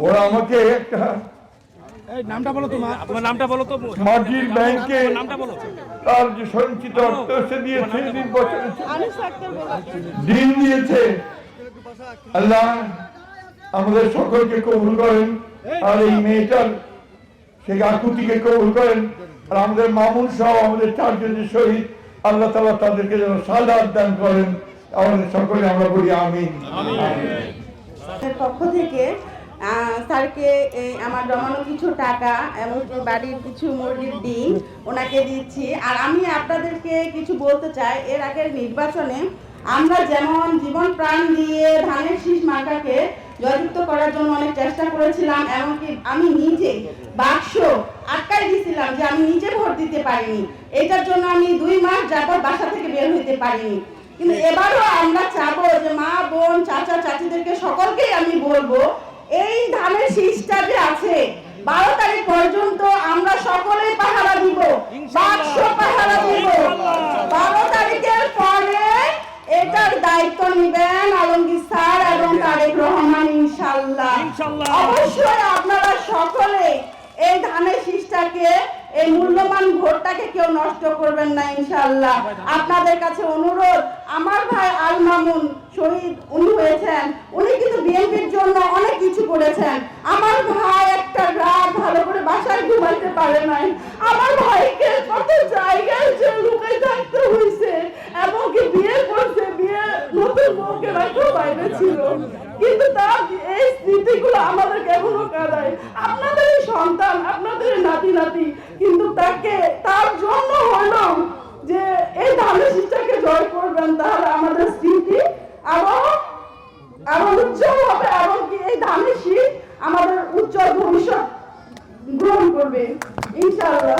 ওরা আমাকে একটা নামটা বলো, তোমার নামটা বলো তো। মাটির ব্যাংকে তার যে সঞ্চিত অর্থ সে দিয়েছে, দিন দিয়েছে। আল্লাহ আমাদের সকলকে কবুল করেন, আর এই মেয়েটার সেই আকুতিকে কবুল করেন, আর আমাদের মামুন সহ আমাদের চারজনের শহীদ আল্লাহ তাআলা তাদেরকে যেন সাদাত দান করেন। আমাদের সকলে আমরা বলি আমিন। পক্ষ থেকে স্যারকে আমার জমানো কিছু টাকা এবং বাড়ির কিছু মুরগির ডিম ওনাকে দিচ্ছি। আর আমি আপনাদেরকে কিছু বলতে চাই, এর আগের নির্বাচনে আমরা যেমন জীবন প্রাণ দিয়ে ধানের শীষ মার্কাকে জয়যুক্ত করার জন্য অনেক চেষ্টা করেছিলাম, এমনকি আমি নিজে বাক্স আটকাই দিয়েছিলাম যে আমি নিজে ভোট দিতে পারিনি। এটার জন্য আমি 2 মাস যাবত বাসা থেকে বের হইতে পারিনি। কিন্তু এবারও আমরা চাবো যে মা বোন চাচা চাচিদেরকে সকলকেই আমি বলবো, এই ধানের শীষটা যে আছে 12 তারিখ পর্যন্ত আমরা সকলেই পাহারা দিব, বাক্স পাহারা দিব। 12 তারিখের পরে এটার দায়িত্ব নেবেন আলমগীর স্যার এবং তারেক রহমান ইনশাআল্লাহ। অবশ্যই আপনারা সকলে এই ধানের শীষটাকে, এই মূল্যবান ভোটটাকে কেউ নষ্ট করবেন না ইনশাআল্লাহ। আপনাদের কাছে অনুরোধ, আমার ভাই আল মামুন শহীদ উনি হয়েছেন, উনি কিন্তু বিএনপির জন্য অনেক কিছু করেছেন। আমার ভাই একটা রাত ভালো করে বাসায় ঘুমাইতে পারে নাই, আমার ভাইকে কত জায়গায় যে লুকাই থাকতে হয়েছে, এবং কি বিয়ে করছে, বিয়ে নতুন বউকে রাখতেও বাইরে ছিল, কিন্তু তার এই স্মৃতিগুলো আমাদের এখনো কাঁদায়। আপনাদের সন্তান, আপনাদের নাতি নাতি, কিন্তু তাকে তার জন্য হলো যে এই ধানের শীষটাকে জয় করবেন, তাহলে আমাদের স্মৃতি আরো উজ্জ্বল হবে, এবং কি এই ধানের শীষ আমাদের উজ্জ্বল ভবিষ্যৎ গ্রহণ করবে ইনশাআল্লাহ।